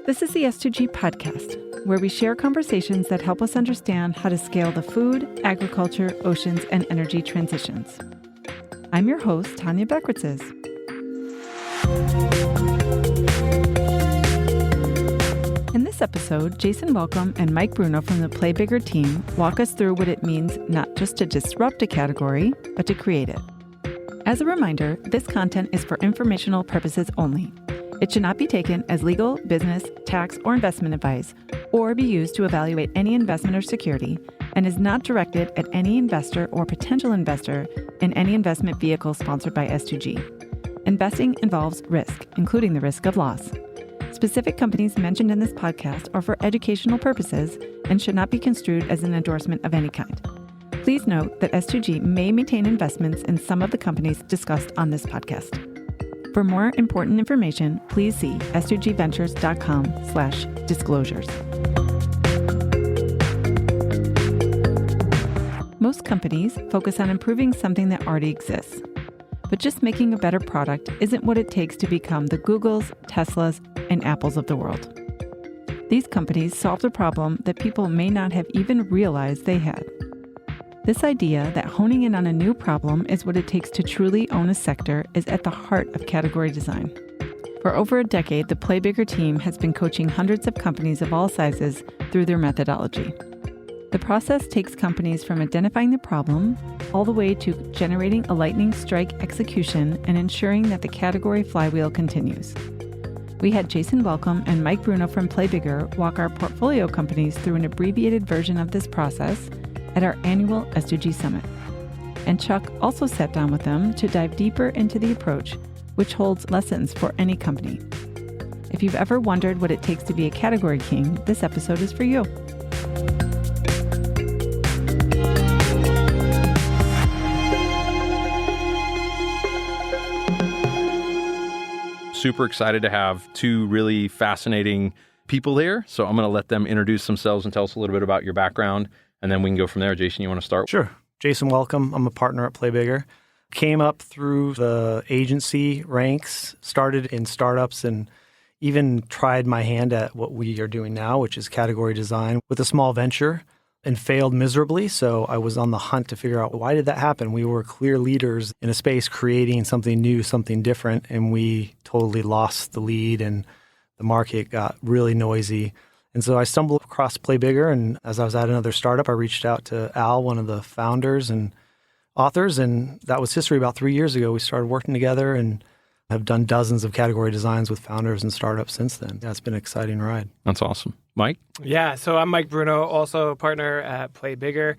This is the S2G podcast, where we share conversations that help us understand how to scale the food, agriculture, oceans, and energy transitions. I'm your host, Tanya Beckritzes. In this episode, Jason Wellcome and Mike Bruno from the Play Bigger team walk us through what it means not just to disrupt a category, but to create it. As a reminder, this content is for informational purposes only. It should not be taken as legal, business, tax, or investment advice, or be used to evaluate any investment or security, and is not directed at any investor or potential investor in any investment vehicle sponsored by S2G. Investing involves risk, including the risk of loss. Specific companies mentioned in this podcast are for educational purposes and should not be construed as an endorsement of any kind. Please note that S2G may maintain investments in some of the companies discussed on this podcast. For more important information, please see s2gventures.com/disclosures. Most companies focus on improving something that already exists. But just making a better product isn't what it takes to become the Googles, Teslas, and Apples of the world. These companies solved a problem that people may not have even realized they had. This idea that honing in on a new problem is what it takes to truly own a sector is at the heart of category design. For over a decade, the Play Bigger team has been coaching hundreds of companies of all sizes through their methodology. The process takes companies from identifying the problem all the way to generating a lightning strike execution and ensuring that the category flywheel continues. We had Jason Wellcome and Mike Bruno from Play Bigger walk our portfolio companies through an abbreviated version of this process at our annual S2G Summit. And Chuck also sat down with them to dive deeper into the approach, which holds lessons for any company. If you've ever wondered what it takes to be a category king, this episode is for you. Super excited to have two really fascinating people here. So I'm going to let them introduce themselves and tell us a little bit about your background, and then we can go from there. Jason, you want to start? Sure. Jason Wellcome. I'm a partner at Play Bigger. Came up through the agency ranks, started in startups, and even tried my hand at what we are doing now, which is category design with a small venture, and failed miserably. So I was on the hunt to figure out, why did that happen? We were clear leaders in a space creating something new, something different, and we totally lost the lead and the market got really noisy. And so I stumbled across Play Bigger, and as I was at another startup, I reached out to Al, one of the founders and authors, and that was history. About 3 years ago, we started working together and have done dozens of category designs with founders and startups since then. Yeah, it's been an exciting ride. That's awesome. Mike? Yeah, so I'm Mike Bruno, also a partner at Play Bigger.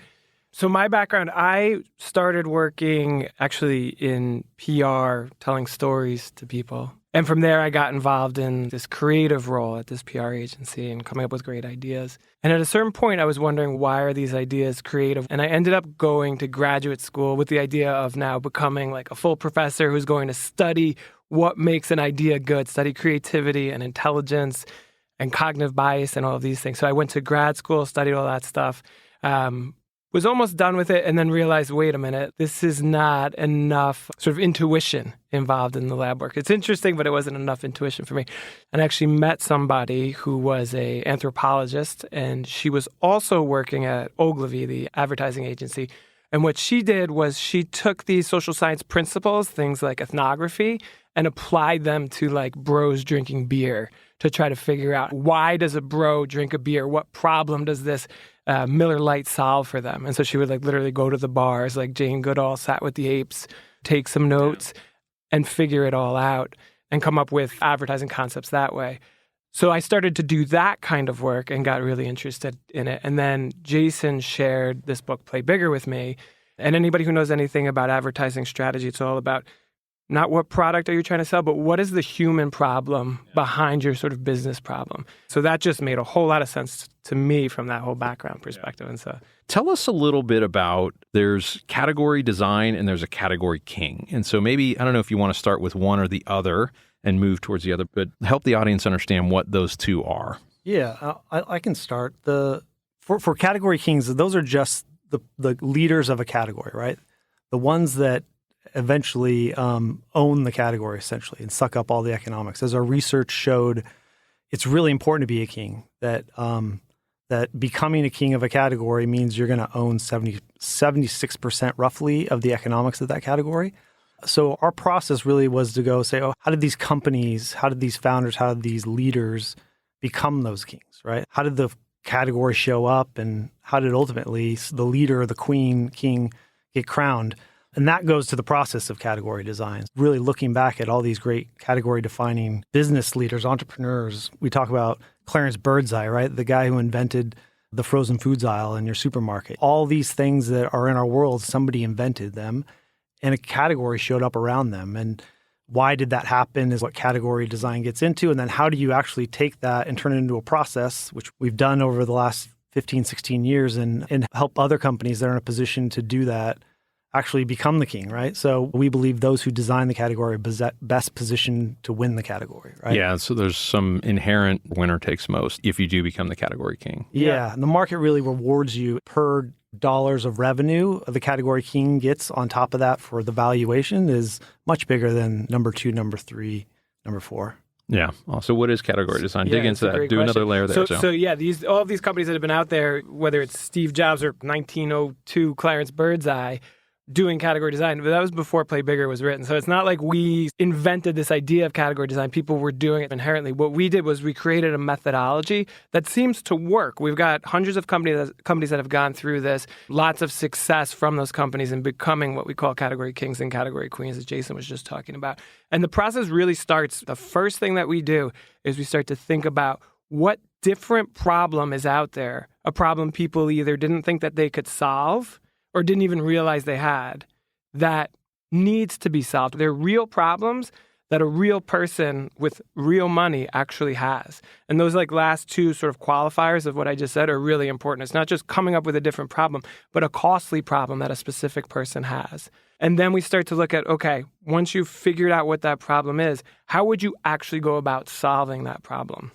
So my background, I started working actually in PR, telling stories to people. And from there, I got involved in this creative role at this PR agency and coming up with great ideas. And at a certain point, I was wondering, why are these ideas creative? And I ended up going to graduate school with the idea of now becoming like a full professor who's going to study what makes an idea good, study creativity and intelligence and cognitive bias and all of these things. So I went to grad school, studied all that stuff, was almost done with it, and then realized, wait a minute, this is not enough sort of intuition involved in the lab work. It's interesting, but it wasn't enough intuition for me. And I actually met somebody who was an anthropologist, and she was also working at Ogilvy, the advertising agency. And what she did was she took these social science principles, things like ethnography, and applied them to like bros drinking beer to try to figure out, why does a bro drink a beer? What problem does this Miller Lite solve for them? And so she would like literally go to the bars, like Jane Goodall sat with the apes, take some notes and figure it all out and come up with advertising concepts that way. So I started to do that kind of work and got really interested in it. And then Jason shared this book, Play Bigger, with me. And anybody who knows anything about advertising strategy, it's all about not what product are you trying to sell, but what is the human problem behind your sort of business problem. So that just made a whole lot of sense to me from that whole background perspective. And so, tell us a little bit about, there's category design and there's a category king. And so maybe, I don't know if you want to start with one or the other and move towards the other, but help the audience understand what those two are. Yeah, I can start. For category kings, those are just the leaders of a category, right? The ones that eventually own the category essentially and suck up all the economics. As our research showed, it's really important to be a king, that becoming a king of a category means you're going to own 76% roughly of the economics of that category. So our process really was to go say, how did these companies, how did these founders, how did these leaders become those kings, right? How did the category show up, and how did ultimately the leader or the king get crowned? And that goes to the process of category design, really looking back at all these great category defining business leaders, entrepreneurs. We talk about Clarence Birdseye, right? The guy who invented the frozen foods aisle in your supermarket. All these things that are in our world, somebody invented them and a category showed up around them. And why did that happen is what category design gets into. And then how do you actually take that and turn it into a process, which we've done over the last 15, 16 years and help other companies that are in a position to do that actually become the king, right? So we believe those who design the category are best positioned to win the category, right? Yeah, so there's some inherent winner takes most if you do become the category king. Yeah, and the market really rewards you per dollars of revenue the category king gets on top of that for the valuation is much bigger than number 2, number 3, number 4. Yeah. So what is category design? Dig into that. Do question. Another layer there. So yeah, all of these companies that have been out there, whether it's Steve Jobs or 1902 Clarence Birdseye, doing category design, but that was before Play Bigger was written. So it's not like we invented this idea of category design. People were doing it inherently. What we did was we created a methodology that seems to work. We've got hundreds of companies that have gone through this, lots of success from those companies in becoming what we call category kings and category queens, as Jason was just talking about. And the process really starts, the first thing that we do is we start to think about what different problem is out there, a problem people either didn't think that they could solve or didn't even realize they had, that needs to be solved. They're real problems that a real person with real money actually has. And those last two sort of qualifiers of what I just said are really important. It's not just coming up with a different problem, but a costly problem that a specific person has. And then we start to look at, okay, once you've figured out what that problem is, how would you actually go about solving that problem?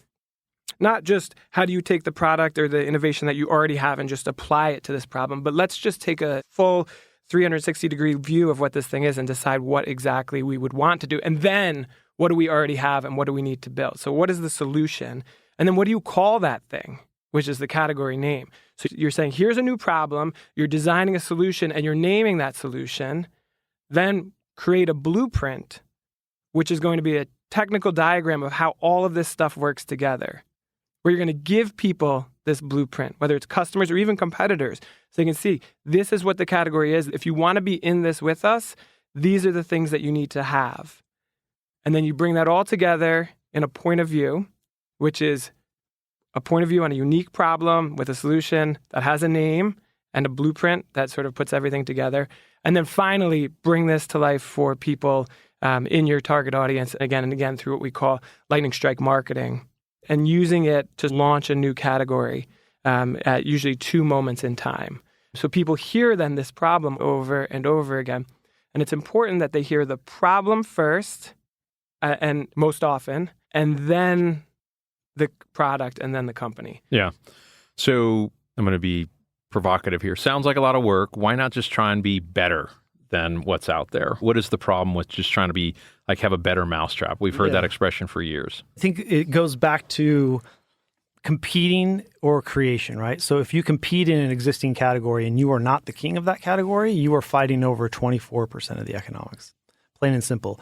Not just how do you take the product or the innovation that you already have and just apply it to this problem, but let's just take a full 360-degree view of what this thing is and decide what exactly we would want to do. And then what do we already have and what do we need to build? So what is the solution? And then what do you call that thing, which is the category name? So you're saying, here's a new problem, you're designing a solution and you're naming that solution, then create a blueprint, which is going to be a technical diagram of how all of this stuff works together, where you're going to give people this blueprint, whether it's customers or even competitors, so they can see this is what the category is. If you want to be in this with us, these are the things that you need to have. And then you bring that all together in a point of view, which is a point of view on a unique problem with a solution that has a name and a blueprint that sort of puts everything together. And then finally, bring this to life for people in your target audience, again and again, through what we call lightning strike marketing, and using it to launch a new category at usually 2 moments in time. So people hear then this problem over and over again. And it's important that they hear the problem first, and most often, and then the product, and then the company. Yeah. So I'm going to be provocative here. Sounds like a lot of work. Why not just try and be better than what's out there? What is the problem with just trying to be have a better mousetrap? We've heard that expression for years. I think it goes back to competing or creation, right? So if you compete in an existing category and you are not the king of that category, you are fighting over 24% of the economics, plain and simple.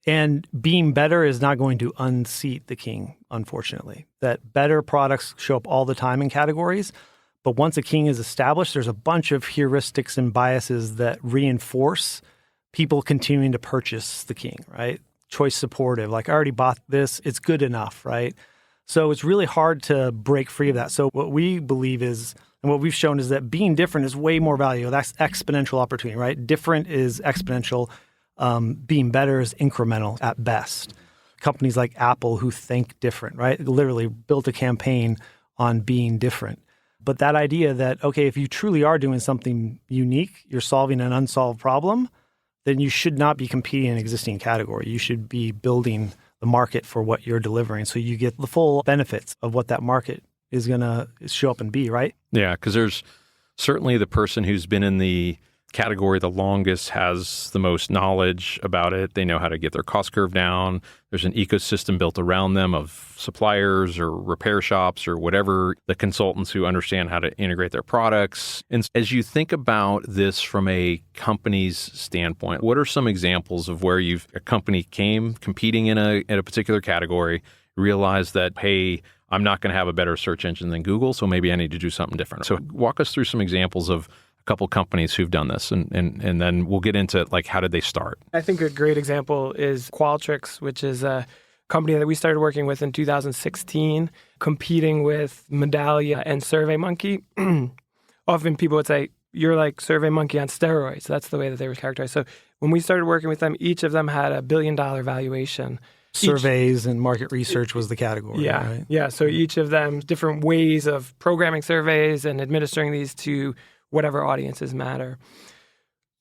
And being better is not going to unseat the king, unfortunately. That better products show up all the time in categories. But once a king is established, there's a bunch of heuristics and biases that reinforce people continuing to purchase the king, right? Choice supportive, I already bought this, it's good enough, right? So it's really hard to break free of that. So what we believe is, and what we've shown is that being different is way more valuable. That's exponential opportunity, right? Different is exponential. Being better is incremental at best. Companies like Apple who think different, right? Literally built a campaign on being different. But that idea that, okay, if you truly are doing something unique, you're solving an unsolved problem, then you should not be competing in an existing category. You should be building the market for what you're delivering so you get the full benefits of what that market is going to show up and be, right? Yeah, because there's certainly the person who's been in the category the longest has the most knowledge about it. They know how to get their cost curve down. There's an ecosystem built around them of suppliers or repair shops or whatever, the consultants who understand how to integrate their products. And as you think about this from a company's standpoint, what are some examples of where a company came competing in a particular category, realized that, hey, I'm not going to have a better search engine than Google, so maybe I need to do something different. So walk us through some examples of a couple companies who've done this, and then we'll get into like how did they start. I think a great example is Qualtrics, which is a company that we started working with in 2016, competing with Medallia and SurveyMonkey. Often people would say, you're like SurveyMonkey on steroids. That's the way that they were characterized. So when we started working with them, each of them had $1 billion valuation. Surveys and market research was the category. Yeah. Right? Yeah. So each of them, different ways of programming surveys and administering these to whatever audiences matter.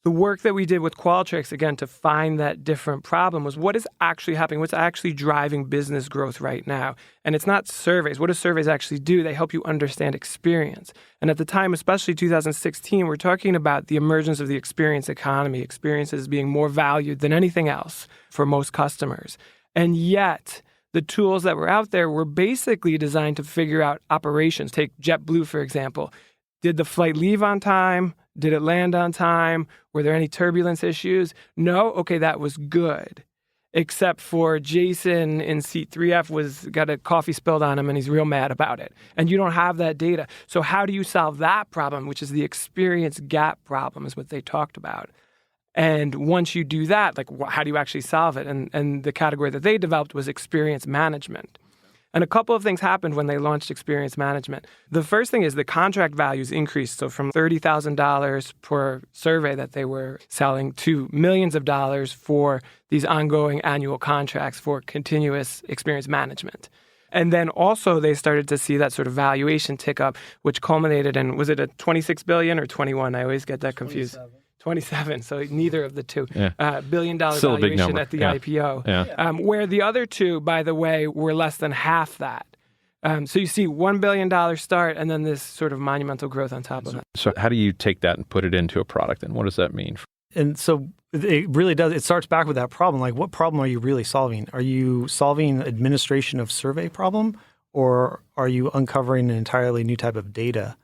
The work that we did with Qualtrics, again, to find that different problem was what is actually happening, what's actually driving business growth right now. And it's not surveys. What do surveys actually do? They help you understand experience. And at the time, especially 2016, we're talking about the emergence of the experience economy, experiences being more valued than anything else for most customers. And yet, the tools that were out there were basically designed to figure out operations. Take JetBlue, for example. Did the flight leave on time? Did it land on time? Were there any turbulence issues? No? Okay, that was good. Except for Jason in seat 3F got a coffee spilled on him and he's real mad about it. And you don't have that data. So how do you solve that problem, which is the experience gap problem is what they talked about. And once you do that, like how do you actually solve it? And the category that they developed was experience management. And a couple of things happened when they launched experience management. The first thing is the contract values increased. So from $30,000 per survey that they were selling to millions of dollars for these ongoing annual contracts for continuous experience management. And then also they started to see that sort of valuation tick up, which culminated in, was it a 26 billion or 21? I always get that confused. 27, so neither of the two. Yeah. $1 billion Still valuation at the IPO. Yeah. Where the other two, by the way, were less than half that. So you see $1 billion start and then this sort of monumental growth on top of it. So how do you take that and put it into a product, and what does that mean? And so it really does. It starts back with that problem. Like, what problem are you really solving? Are you solving administration of survey problem, or are you uncovering an entirely new type of data,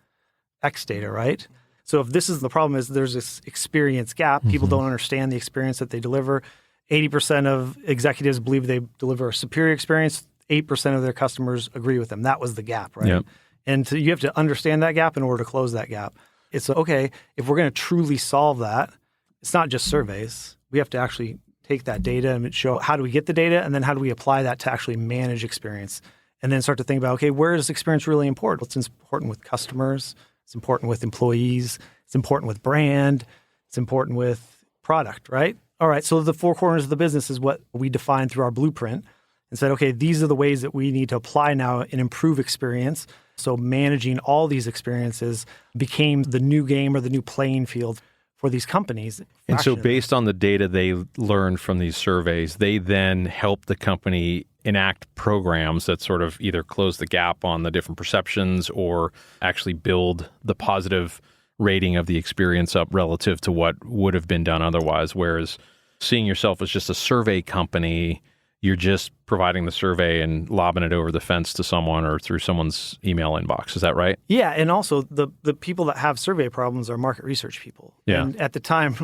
X data, right? So if this is the problem, is there's this experience gap. People don't understand the experience that they deliver. 80% of executives believe they deliver a superior experience. 8% of their customers agree with them. That was the gap, right? Yep. And so you have to understand that gap in order to close that gap. It's okay, if we're going to truly solve that, it's not just surveys. We have to actually take that data and show how do we get the data, and then how do we apply that to actually manage experience, and then start to think about, okay, where is experience really important? What's important with customers? It's important with employees. It's important with brand. It's important with product, right? All right, so the four corners of the business is what we defined through our blueprint and said, okay, these are the ways that we need to apply now and improve experience. So managing all these experiences became the new game or the new playing field for these companies. And so based on the data they learned from these surveys, they then help the company enact programs that sort of either close the gap on the different perceptions or actually build the positive rating of the experience up relative to what would have been done otherwise. Whereas seeing yourself as just a survey company, you're just providing the survey and lobbing it over the fence to someone or through someone's email inbox. Is that right? Yeah. And also the people that have survey problems are market research people. Yeah. And at the time,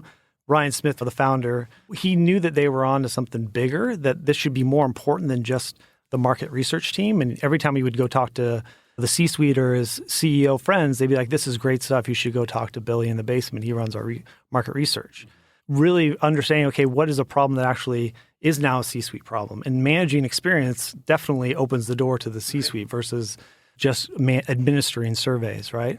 Ryan Smith, the founder, he knew that they were on to something bigger, that this should be more important than just the market research team. And every time he would go talk to the C-suite or his CEO friends, they'd be like, this is great stuff. You should go talk to Billy in the basement. He runs our market research. Really understanding, okay, what is a problem that actually is now a C-suite problem? And managing experience definitely opens the door to the C-suite versus just administering surveys, right?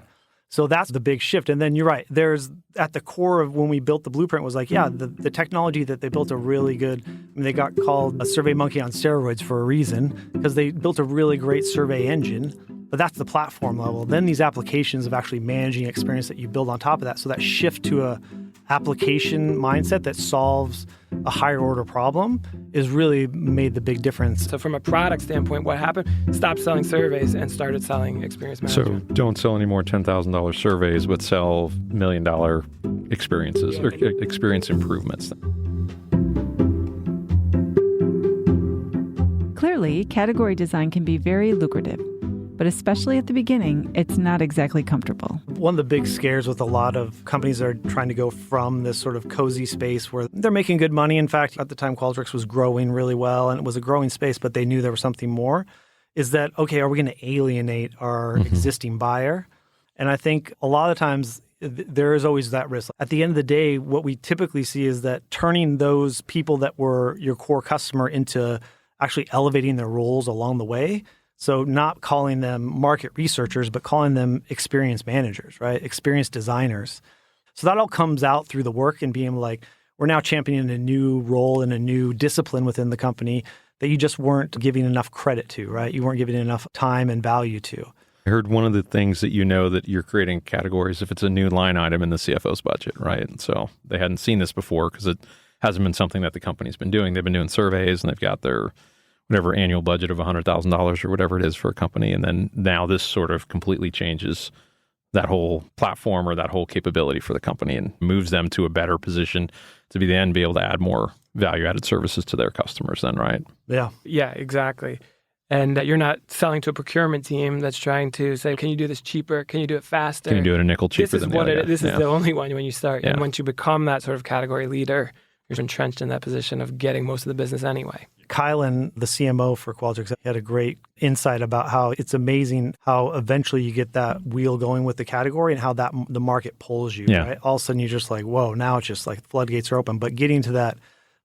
So that's the big shift. And then you're right. There's at the core of when we built the blueprint was like, yeah, the technology that they built a really good, they got called a SurveyMonkey on steroids for a reason because they built a really great survey engine. But that's the platform level. Then these applications of actually managing experience that you build on top of that. So that shift to a application mindset that solves a higher order problem is really made the big difference. So from a product standpoint, what happened? Stopped selling surveys and started selling experience management. So don't sell any more $10,000 surveys, but sell $1 million experiences or experience improvements. Clearly, category design can be very lucrative, but especially at the beginning, it's not exactly comfortable. One of the big scares with a lot of companies that are trying to go from this sort of cozy space where they're making good money. In fact, at the time, Qualtrics was growing really well and it was a growing space, but they knew there was something more, is that, okay, are we going to alienate our existing buyer? And I think a lot of times there is always that risk. At the end of the day, what we typically see is that turning those people that were your core customer into actually elevating their roles along the way. So not calling them market researchers, but calling them experience managers, right? Experience designers. So that all comes out through the work and being like, we're now championing a new role and a new discipline within the company that you just weren't giving enough credit to, right? You weren't giving enough time and value to. I heard one of the things that that you're creating categories if it's a new line item in the CFO's budget, right? And so they hadn't seen this before because it hasn't been something that the company's been doing. They've been doing surveys and they've got their whatever annual budget of $100,000 or whatever it is for a company. And then now this sort of completely changes that whole platform or that whole capability for the company and moves them to a better position to be able to add more value-added services to their customers then, right? Yeah. Yeah, exactly. And you're not selling to a procurement team that's trying to say, can you do this cheaper? Can you do it faster? Can you do it a nickel cheaper This is than what the other it guy? This is the only one when you start. Yeah. And once you become that sort of category leader, you're entrenched in that position of getting most of the business anyway. Kylan, the CMO for Qualtrics, had a great insight about how it's amazing how eventually you get that wheel going with the category and how that the market pulls you, right? All of a sudden you're just like, whoa, now it's just like the floodgates are open. But getting to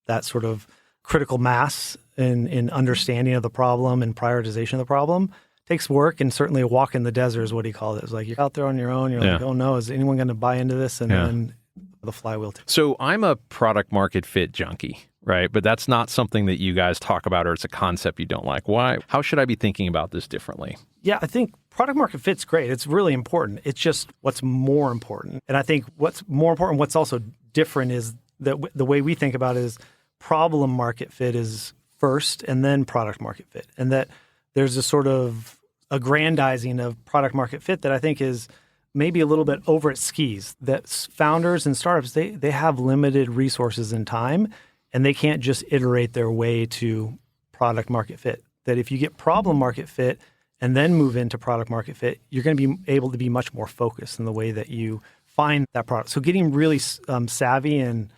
that sort of critical mass in understanding of the problem and prioritization of the problem takes work, and certainly a walk in the desert is what he called it. It's like you're out there on your own. You're like, oh no, is anyone going to buy into this? And then the flywheel. So I'm a product market fit junkie, right? But that's not something that you guys talk about, or it's a concept you don't like. Why? How should I be thinking about this differently? Yeah, I think product market fit's great. It's really important. It's just what's more important. And I think what's more important, what's also different is that the way we think about it is problem market fit is first and then product market fit. And that there's a sort of aggrandizing of product market fit that I think is maybe a little bit over its skis, that founders and startups, they have limited resources and time, and they can't just iterate their way to product market fit. That if you get problem market fit and then move into product market fit, you're going to be able to be much more focused in the way that you find that product. So getting really savvy and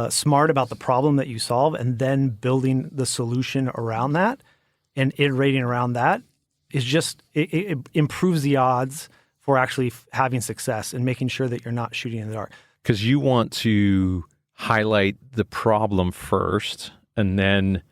smart about the problem that you solve and then building the solution around that and iterating around that is just, it improves the odds for actually having success and making sure that you're not shooting in the dark. Because you want to highlight the problem first, and then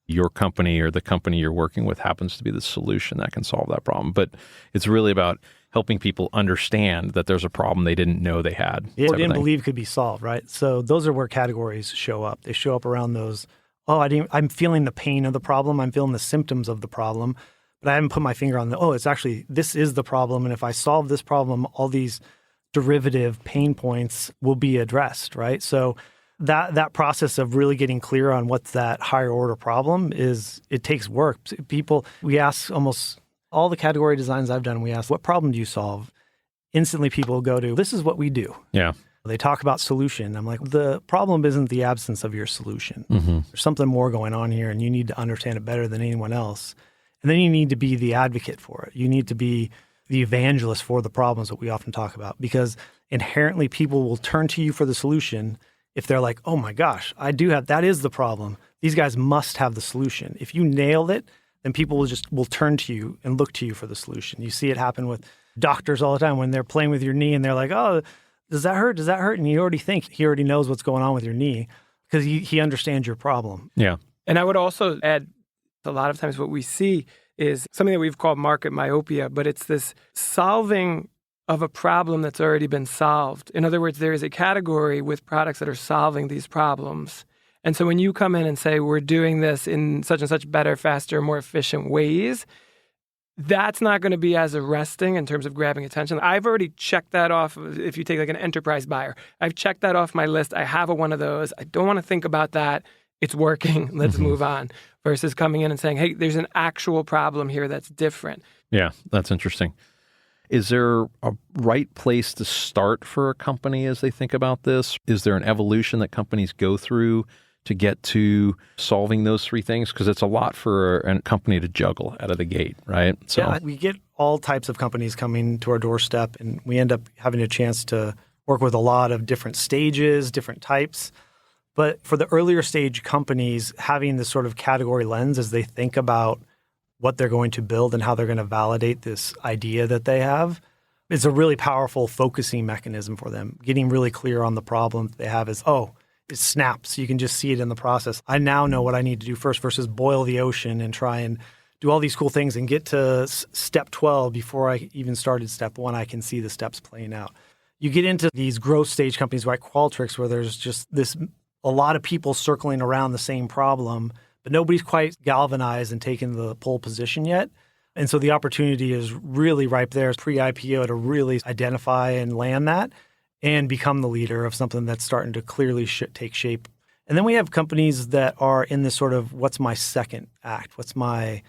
your company or the company you're working with happens to be the solution that can solve that problem. But it's really about helping people understand that there's a problem they didn't know they had. They didn't believe could be solved, right? So those are where categories show up. They show up around those, I'm feeling the pain of the problem. I'm feeling the symptoms of the problem. But I haven't put my finger on it's actually, this is the problem. And if I solve this problem, all these derivative pain points will be addressed, right? So that process of really getting clear on what's that higher order problem it takes work. We ask almost all the category designs I've done, we ask, what problem do you solve? Instantly people go to, this is what we do. Yeah. They talk about solution. I'm like, the problem isn't the absence of your solution. Mm-hmm. There's something more going on here, and you need to understand it better than anyone else. And then you need to be the advocate for it. You need to be the evangelist for the problems that we often talk about, because inherently people will turn to you for the solution if they're like, oh my gosh, that is the problem. These guys must have the solution. If you nailed it, then people will turn to you and look to you for the solution. You see it happen with doctors all the time when they're playing with your knee and they're like, oh, does that hurt? Does that hurt? And you already think he already knows what's going on with your knee because he understands your problem. Yeah. And I would also add, a lot of times what we see is something that we've called market myopia, but it's this solving of a problem that's already been solved. In other words, there is a category with products that are solving these problems. And so when you come in and say, we're doing this in such and such better, faster, more efficient ways, that's not going to be as arresting in terms of grabbing attention. I've already checked that off. If you take like an enterprise buyer, I've checked that off my list. I have one of those. I don't want to think about that. It's working. Let's move on. Versus coming in and saying, hey, there's an actual problem here that's different. Yeah, that's interesting. Is there a right place to start for a company as they think about this? Is there an evolution that companies go through to get to solving those three things? Because it's a lot for a company to juggle out of the gate, right? So yeah, we get all types of companies coming to our doorstep, and we end up having a chance to work with a lot of different stages, different types. But for the earlier stage companies, having this sort of category lens as they think about what they're going to build and how they're going to validate this idea that they have is a really powerful focusing mechanism for them. Getting really clear on the problem they have is, it snaps. You can just see it in the process. I now know what I need to do first versus boil the ocean and try and do all these cool things and get to step 12 before I even started step 1. I can see the steps playing out. You get into these growth stage companies like Qualtrics where there's just a lot of people circling around the same problem, but nobody's quite galvanized and taken the pole position yet. And so the opportunity is really ripe there pre-IPO to really identify and land that and become the leader of something that's starting to clearly take shape. And then we have companies that are in this sort of, what's my second act? I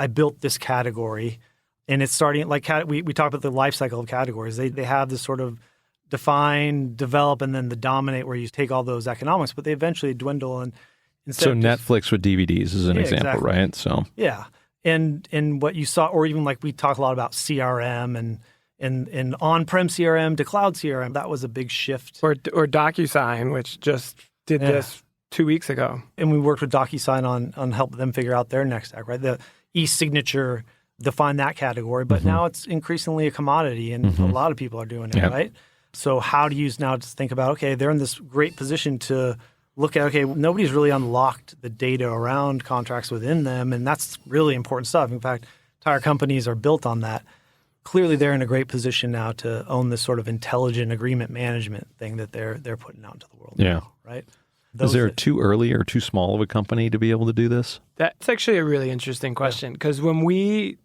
built this category, and it's starting, like we talk about the life cycle of categories. They have this sort of define, develop, and then the dominate where you take all those economics, but they eventually dwindle. And so Netflix with DVDs is an example, exactly. Right? So yeah. And what you saw, or even like we talk a lot about CRM and on-prem CRM to cloud CRM, that was a big shift. Or DocuSign, which just did this 2 weeks ago. And we worked with DocuSign on helping them figure out their next act, right? The e-signature defined that category, but now it's increasingly a commodity, and a lot of people are doing it, right? So how do you now just think about, okay, they're in this great position to look at, okay, nobody's really unlocked the data around contracts within them, and that's really important stuff. In fact, entire companies are built on that. Clearly, they're in a great position now to own this sort of intelligent agreement management thing that they're putting out into the world now, right? Is there too early or too small of a company to be able to do this? That's actually a really interesting question, because when we,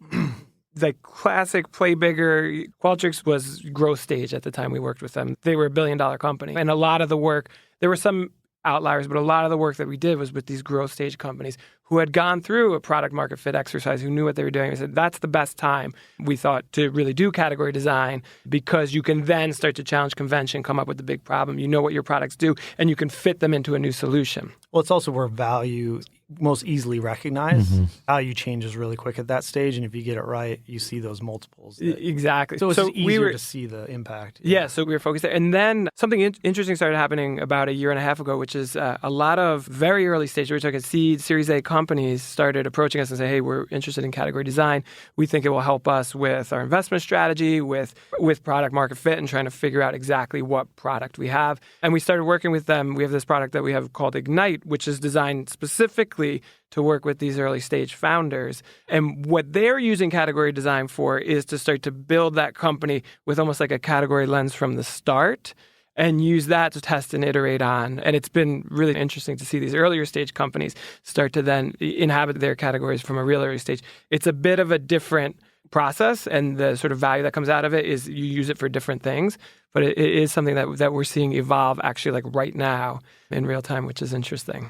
the classic play bigger, Qualtrics was growth stage at the time we worked with them. They were $1 billion company. And a lot of the work, there were some outliers, but a lot of the work that we did was with these growth stage companies who had gone through a product market fit exercise, who knew what they were doing. We said, that's the best time, we thought, to really do category design, because you can then start to challenge convention, come up with the big problem. You know what your products do, and you can fit them into a new solution. Well, it's also where value most easily recognized. Value changes really quick at that stage, and if you get it right, you see those multiples. Exactly. So it's easier to see the impact. Yeah, so we were focused there. And then something interesting started happening about a year and a half ago, which is a lot of very early stage, we're talking seed, Series A companies started approaching us and say, hey, we're interested in category design. We think it will help us with our investment strategy, with product market fit, and trying to figure out exactly what product we have. And we started working with them. We have this product that we have called Ignite, which is designed specifically to work with these early stage founders. And what they're using category design for is to start to build that company with almost like a category lens from the start, and use that to test and iterate on. And it's been really interesting to see these earlier stage companies start to then inhabit their categories from a real early stage. It's a bit of a different process, and the sort of value that comes out of it is you use it for different things. But it is something that we're seeing evolve actually like right now in real time, which is interesting.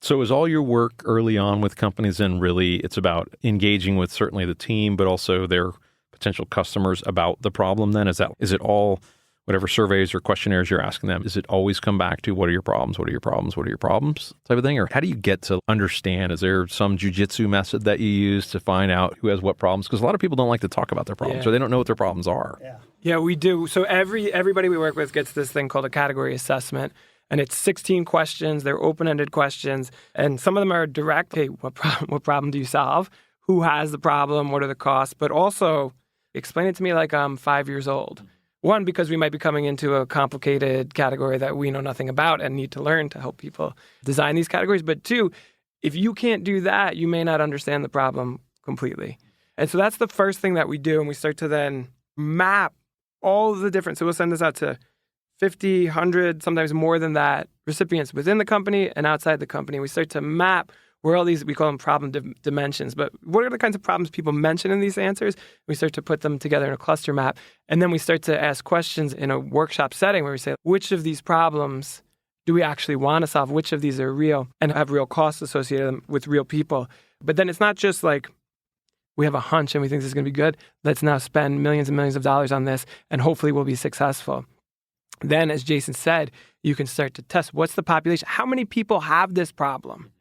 So is all your work early on with companies, and really it's about engaging with certainly the team, but also their potential customers about the problem then? Is it all whatever surveys or questionnaires you're asking them, does it always come back to what are your problems, what are your problems, what are your problems type of thing? Or how do you get to understand? Is there some jujitsu method that you use to find out who has what problems? Because a lot of people don't like to talk about their problems, or they don't know what their problems are. Yeah, we do. So everybody we work with gets this thing called a category assessment. And it's 16 questions. They're open-ended questions. And some of them are direct. Hey, what problem do you solve? Who has the problem? What are the costs? But also, explain it to me like I'm 5 years old. One, because we might be coming into a complicated category that we know nothing about and need to learn to help people design these categories. But two, if you can't do that, you may not understand the problem completely. And so that's the first thing that we do. And we start to then map all of the different, so we'll send this out to 50, 100, sometimes more than that, recipients within the company and outside the company. We start to map where all these, we call them problem dimensions, but what are the kinds of problems people mention in these answers? We start to put them together in a cluster map. And then we start to ask questions in a workshop setting where we say, which of these problems do we actually want to solve? Which of these are real and have real costs associated with real people? But then it's not just like we have a hunch and we think this is going to be good. Let's now spend millions and millions of dollars on this and hopefully we'll be successful. Then, as Jason said, you can start to test what's the population, how many people have this problem,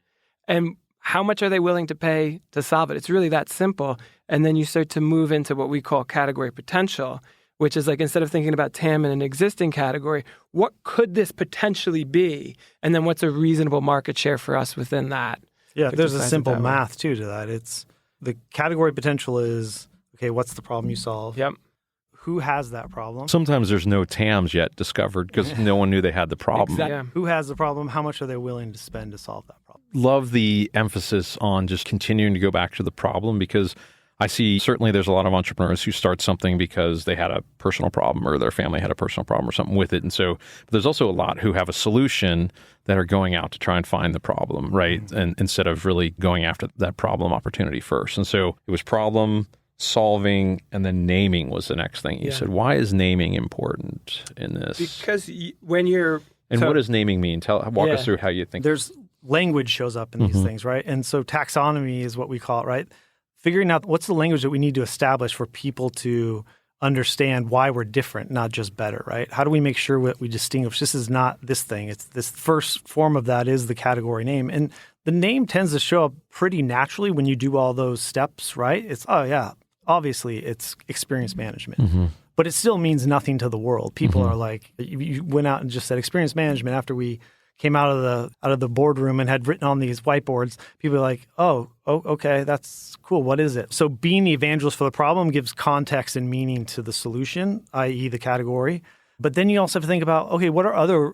and how much are they willing to pay to solve it? It's really that simple. And then you start to move into what we call category potential, which is like, instead of thinking about TAM in an existing category, what could this potentially be? And then what's a reasonable market share for us within that? Yeah, there's a simple math too to that. It's the category potential is, okay, what's the problem you solve? Yep. Who has that problem? Sometimes there's no TAMs yet discovered because no one knew they had the problem. Exactly. Yeah. Who has the problem? How much are they willing to spend to solve that problem? Love the emphasis on just continuing to go back to the problem, because I see certainly there's a lot of entrepreneurs who start something because they had a personal problem or their family had a personal problem or something with it. And so but there's also a lot who have a solution that are going out to try and find the problem, right? Mm-hmm. And instead of really going after that problem opportunity first. And so it was problem solving, and then naming was the next thing. You said, why is naming important in this? Because when you're... And what does naming mean? Walk us through how you think. There's language shows up in these things, right? And so taxonomy is what we call it, right? Figuring out what's the language that we need to establish for people to understand why we're different, not just better, right? How do we make sure that we distinguish this is not this thing? It's this first form of that is the category name. And the name tends to show up pretty naturally when you do all those steps, right? It's, obviously it's experience management. Mm-hmm. But it still means nothing to the world. People are like, you went out and just said experience management after we came out of the boardroom and had written on these whiteboards. People are like, oh, okay, that's cool. What is it? So being the evangelist for the problem gives context and meaning to the solution, i.e. the category. But then you also have to think about, okay, what are other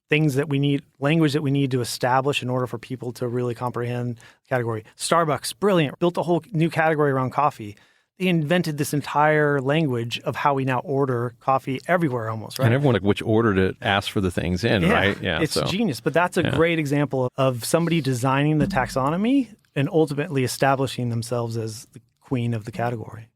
things that we need, language that we need to establish in order for people to really comprehend the category? Starbucks, brilliant, built a whole new category around coffee. They invented this entire language of how we now order coffee everywhere almost, right? And everyone, like, which order to ask for the things in, right? Yeah, it's genius. But that's a great example of somebody designing the taxonomy and ultimately establishing themselves as the queen of the category.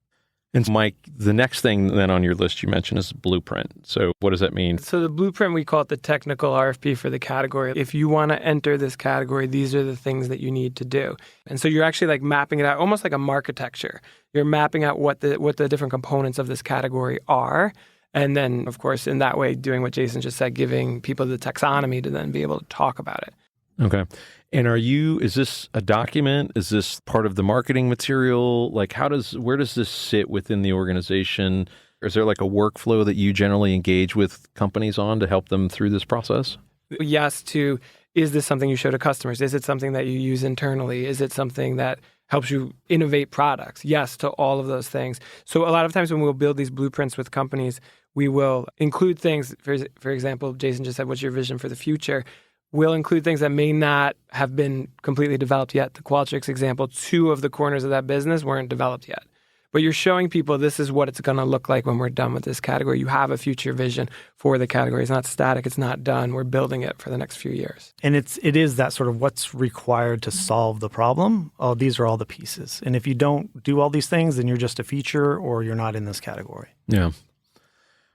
And Mike, the next thing then on your list you mentioned is blueprint. So what does that mean? So the blueprint, we call it the technical RFP for the category. If you want to enter this category, these are the things that you need to do. And so you're actually like mapping it out, almost like a marketecture. You're mapping out what the different components of this category are. And then, of course, in that way, doing what Jason just said, giving people the taxonomy to then be able to talk about it. Okay. And is this a document? Is this part of the marketing material? Like, where does this sit within the organization? Is there like a workflow that you generally engage with companies on to help them through this process? Yes, is this something you show to customers? Is it something that you use internally? Is it something that helps you innovate products? Yes, to all of those things. So a lot of times when we'll build these blueprints with companies, we will include things, for example, Jason just said, what's your vision for the future? We'll include things that may not have been completely developed yet. The Qualtrics example, 2 of the corners of that business weren't developed yet. But you're showing people this is what it's going to look like when we're done with this category. You have a future vision for the category. It's not static. It's not done. We're building it for the next few years. And it is that sort of what's required to solve the problem. Oh, these are all the pieces. And if you don't do all these things, then you're just a feature or you're not in this category. Yeah.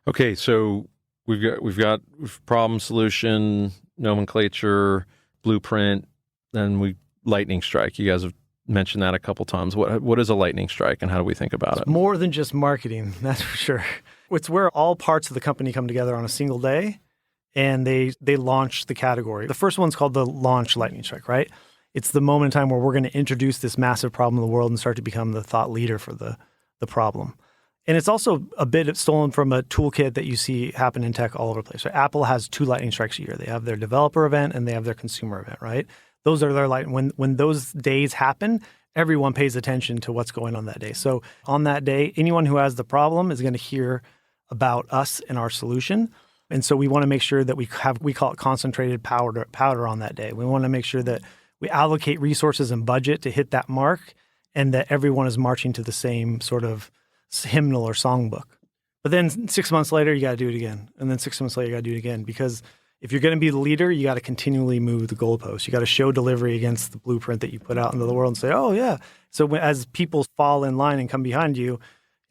Okay, so we've got problem, solution, nomenclature, blueprint, then lightning strike. You guys have mentioned that a couple times. What is a lightning strike and how do we think about it? More than just marketing, that's for sure. It's where all parts of the company come together on a single day and they launch the category. The first one's called the launch lightning strike, right? It's the moment in time where we're going to introduce this massive problem in the world and start to become the thought leader for the problem. And it's also a bit stolen from a toolkit that you see happen in tech all over the place. So Apple has 2 lightning strikes a year. They have their developer event and they have their consumer event, right? Those are their when those days happen, everyone pays attention to what's going on that day. So on that day, anyone who has the problem is going to hear about us and our solution. And so we want to make sure that we call it concentrated powder on that day. We want to make sure that we allocate resources and budget to hit that mark and that everyone is marching to the same sort of hymnal or songbook. But then 6 months later, you got to do it again. And then 6 months later, you got to do it again. Because if you're going to be the leader, you got to continually move the goalposts. You got to show delivery against the blueprint that you put out into the world and say, oh, yeah. So as people fall in line and come behind you,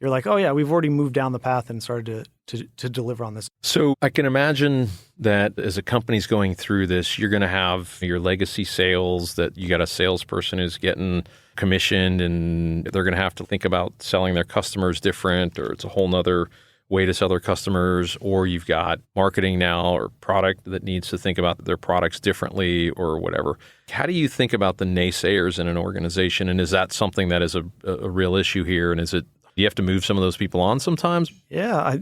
you're like, oh yeah, we've already moved down the path and started to deliver on this. So I can imagine that as a company's going through this, you're going to have your legacy sales, that you got a salesperson who's getting commissioned and they're going to have to think about selling their customers different, or it's a whole nother way to sell their customers, or you've got marketing now or product that needs to think about their products differently or whatever. How do you think about the naysayers in an organization? And is that something that is a real issue here? And do you have to move some of those people on sometimes? Yeah,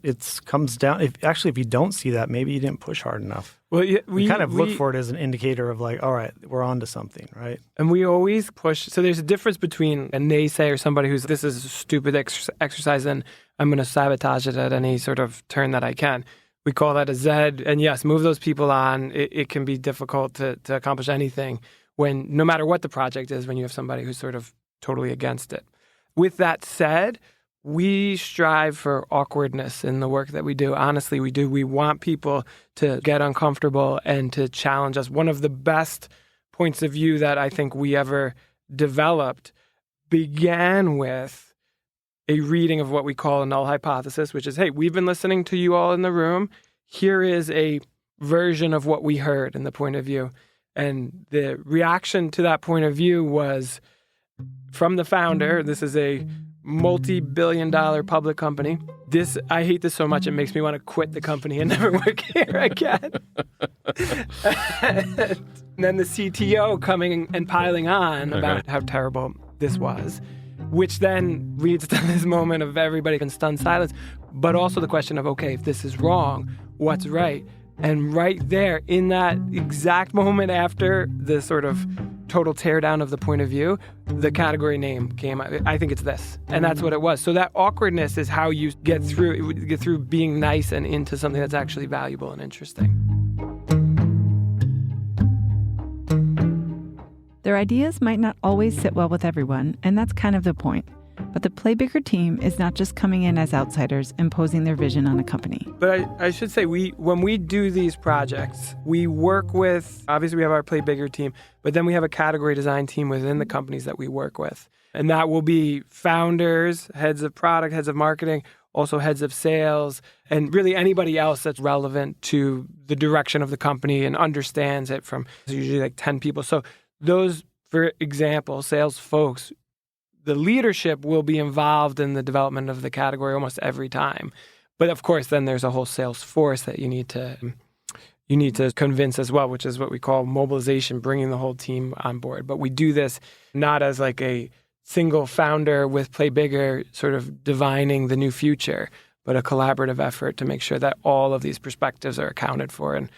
it comes down. If you don't see that, maybe you didn't push hard enough. Well, yeah, we kind of look for it as an indicator of like, all right, we're on to something, right? And we always push. So there's a difference between a naysayer, somebody who's, this is a stupid exercise and I'm going to sabotage it at any sort of turn that I can. We call that a Z. And yes, move those people on. It can be difficult to accomplish anything when, no matter what the project is, when you have somebody who's sort of totally against it. With that said, we strive for awkwardness in the work that we do. Honestly, we do. We want people to get uncomfortable and to challenge us. One of the best points of view that I think we ever developed began with a reading of what we call a null hypothesis, which is, hey, we've been listening to you all in the room. Here is a version of what we heard in the point of view. And the reaction to that point of view was from the founder. This is a multi-billion-dollar public company. I hate this so much, it makes me want to quit the company and never work here again. And then the CTO coming and piling on about how terrible this was, which then leads to this moment of everybody in stunned silence, but also the question of, okay, if this is wrong, what's right? And right there, in that exact moment after the sort of total teardown of the point of view, the category name came. I think it's this. And that's what it was. So that awkwardness is how you get through being nice and into something that's actually valuable and interesting. Their ideas might not always sit well with everyone, and that's kind of the point. But the Play Bigger team is not just coming in as outsiders imposing their vision on a company. But I should say, when we do these projects, we work with, obviously we have our Play Bigger team, but then we have a category design team within the companies that we work with. And that will be founders, heads of product, heads of marketing, also heads of sales, and really anybody else that's relevant to the direction of the company and understands it from usually like 10 people. So those, for example, sales folks, the leadership will be involved in the development of the category almost every time. But of course, then there's a whole sales force that you need to convince as well, which is what we call mobilization, bringing the whole team on board. But we do this not as like a single founder with Play Bigger sort of divining the new future, but a collaborative effort to make sure that all of these perspectives are accounted for. And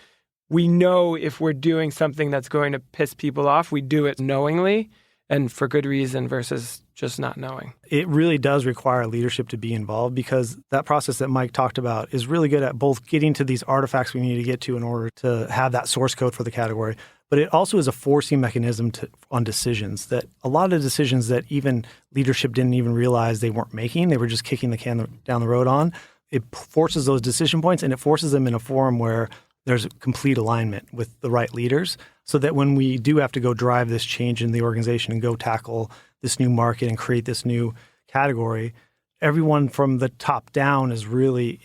we know if we're doing something that's going to piss people off, we do it knowingly and for good reason versus just not knowing. It really does require leadership to be involved, because that process that Mike talked about is really good at both getting to these artifacts we need to get to in order to have that source code for the category. But it also is a forcing mechanism on decisions, that a lot of decisions that even leadership didn't even realize they weren't making, they were just kicking the can down the road on. It forces those decision points, and it forces them in a forum where there's complete alignment with the right leaders, so that when we do have to go drive this change in the organization and go tackle this new market and create this new category, everyone from the top down is really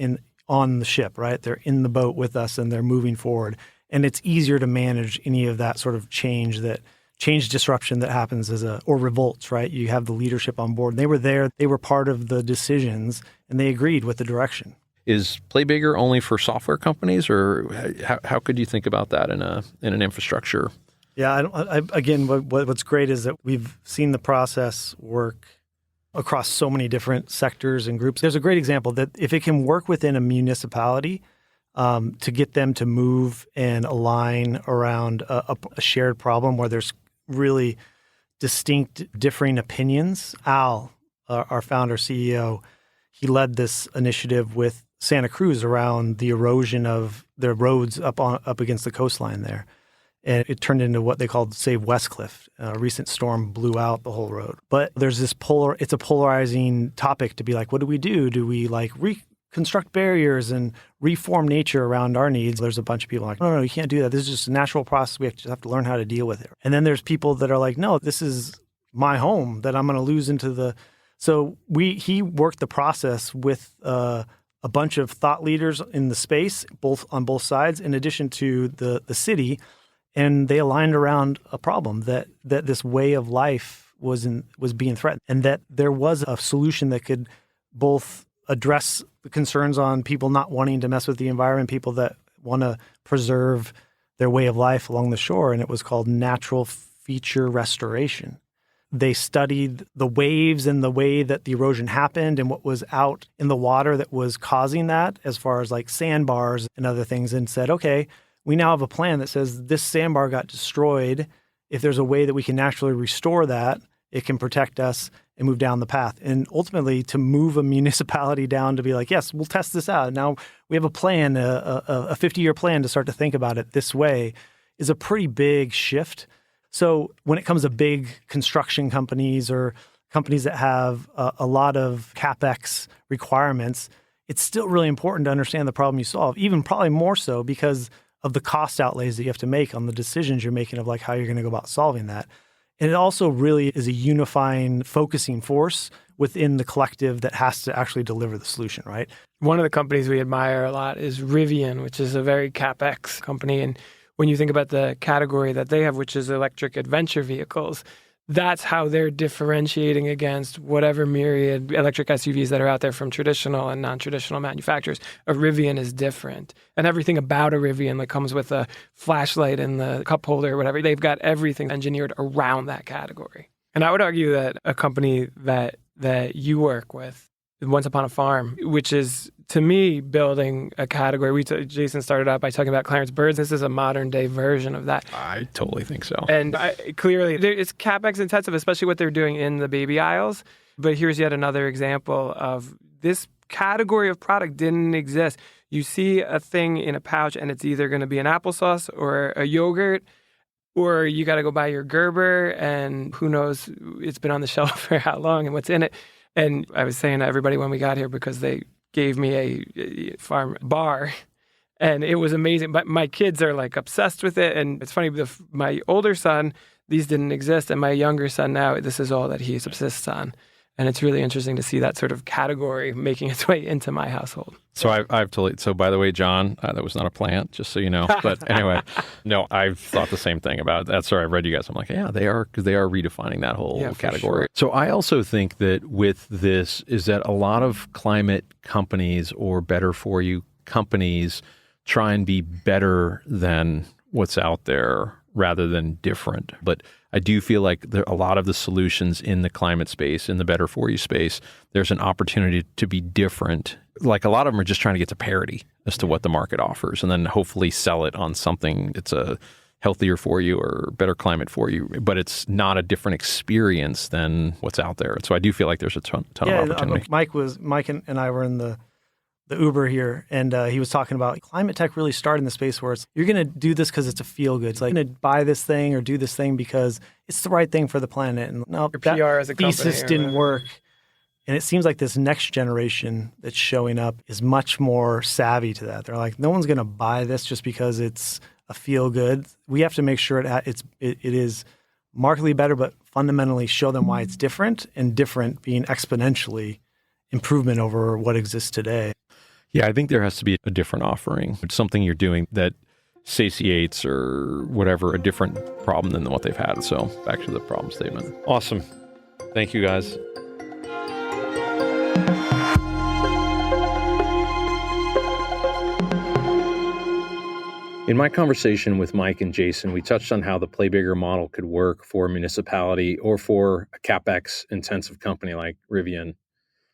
on the ship, right? They're in the boat with us and they're moving forward. And it's easier to manage any of that sort of change disruption that happens or revolts, right? You have the leadership on board. They were there, they were part of the decisions, and they agreed with the direction. Is Play Bigger only for software companies, or how could you think about that in an infrastructure? Yeah, again, what's great is that we've seen the process work across so many different sectors and groups. There's a great example that if it can work within a municipality to get them to move and align around a shared problem where there's really distinct differing opinions. Al, our founder CEO, he led this initiative with Santa Cruz around the erosion of their roads up against the coastline there. And it turned into what they called Save Westcliff. A recent storm blew out the whole road. But there's this it's a polarizing topic to be like, what do we do? Do we like reconstruct barriers and reform nature around our needs? There's a bunch of people like, no, you can't do that. This is just a natural process. We have to learn how to deal with it. And then there's people that are like, no, this is my home that I'm going to lose into the So he worked the process with a bunch of thought leaders in the space, on both sides, in addition to the city, and they aligned around a problem that this way of life was being threatened, and that there was a solution that could both address the concerns on people not wanting to mess with the environment, people that want to preserve their way of life along the shore, and it was called natural feature restoration. They studied the waves and the way that the erosion happened and what was out in the water that was causing that, as far as like sandbars and other things, and said, okay, we now have a plan that says this sandbar got destroyed. If there's a way that we can naturally restore that, it can protect us and move down the path. And ultimately, to move a municipality down to be like, yes, we'll test this out. Now we have a plan, a 50-year plan to start to think about it this way, is a pretty big shift. So when it comes to big construction companies or companies that have a lot of CapEx requirements, it's still really important to understand the problem you solve, even probably more so because of the cost outlays that you have to make on the decisions you're making of like how you're going to go about solving that. And it also really is a unifying, focusing force within the collective that has to actually deliver the solution, right? One of the companies we admire a lot is Rivian, which is a very CapEx company. And when you think about the category that they have, which is electric adventure vehicles, that's how they're differentiating against whatever myriad electric SUVs that are out there from traditional and non-traditional manufacturers. A Rivian is different. And everything about a Rivian that comes with a flashlight and the cup holder or whatever, they've got everything engineered around that category. And I would argue that a company that you work with, Once Upon a Farm, which is, to me, building a category. Jason started out by talking about Clarence Birds. This is a modern day version of that. I totally think so. And clearly, it's CapEx intensive, especially what they're doing in the baby aisles. But here's yet another example of this category of product didn't exist. You see a thing in a pouch, and it's either going to be an applesauce or a yogurt, or you got to go buy your Gerber, and who knows, it's been on the shelf for how long and what's in it. And I was saying to everybody when we got here, because they gave me a farm bar, and it was amazing. But my kids are like obsessed with it. And it's funny, my older son, these didn't exist. And my younger son now, this is all that he subsists on. And it's really interesting to see that sort of category making its way into my household. So I've totally, so by the way, John, that was not a plant, just so you know. But anyway, no, I've thought the same thing about that. Sorry, I've read you guys. I'm like, yeah, they are, because they are redefining that whole category. Sure. So I also think that with this is that a lot of climate companies or better for you companies try and be better than what's out there rather than different. But I do feel like a lot of the solutions in the climate space, in the better for you space, there's an opportunity to be different. Like a lot of them are just trying to get to parity as to what the market offers and then hopefully sell it on something that's a healthier for you or better climate for you, but it's not a different experience than what's out there. So I do feel like there's a ton of opportunity. Mike and I were in the Uber here, and he was talking about climate tech really started in the space where it's, you're going to do this because it's a feel good. It's like, you're going to buy this thing or do this thing because it's the right thing for the planet. And no, your PR as a company thesis didn't work. And it seems like this next generation that's showing up is much more savvy to that. They're like, no one's going to buy this just because it's a feel good. We have to make sure it is markedly better, but fundamentally show them why it's different, and different being exponentially improvement over what exists today. Yeah, I think there has to be a different offering. It's something you're doing that satiates or whatever, a different problem than what they've had. So back to the problem statement. Awesome. Thank you, guys. In my conversation with Mike and Jason, we touched on how the Play Bigger model could work for a municipality or for a CapEx intensive company like Rivian.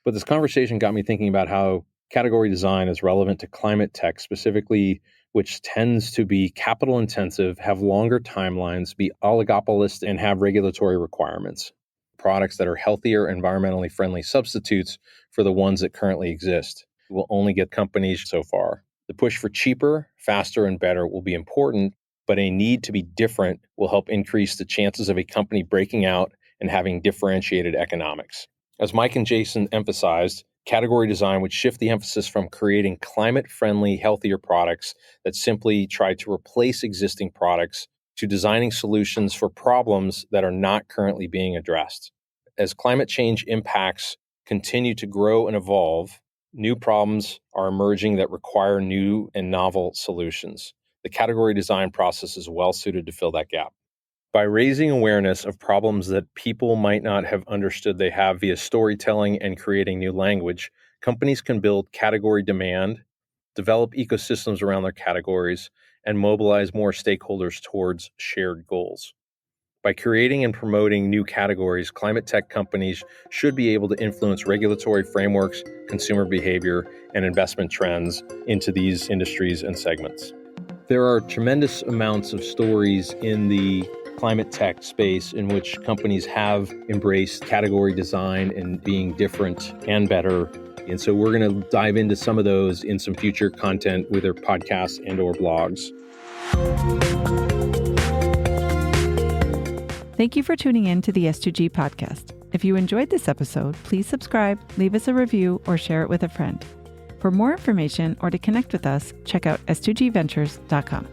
But this conversation got me thinking about how category design is relevant to climate tech, specifically, which tends to be capital intensive, have longer timelines, be oligopolist, and have regulatory requirements. Products that are healthier, environmentally friendly substitutes for the ones that currently exist will only get companies so far. The push for cheaper, faster, and better will be important, but a need to be different will help increase the chances of a company breaking out and having differentiated economics. As Mike and Jason emphasized, category design would shift the emphasis from creating climate-friendly, healthier products that simply try to replace existing products to designing solutions for problems that are not currently being addressed. As climate change impacts continue to grow and evolve, new problems are emerging that require new and novel solutions. The category design process is well suited to fill that gap. By raising awareness of problems that people might not have understood they have via storytelling and creating new language, companies can build category demand, develop ecosystems around their categories, and mobilize more stakeholders towards shared goals. By creating and promoting new categories, climate tech companies should be able to influence regulatory frameworks, consumer behavior, and investment trends into these industries and segments. There are tremendous amounts of stories in the climate tech space in which companies have embraced category design and being different and better. And so we're going to dive into some of those in some future content with our podcasts and or blogs. Thank you for tuning in to the S2G podcast. If you enjoyed this episode, please subscribe, leave us a review, or share it with a friend. For more information or to connect with us, check out s2gventures.com.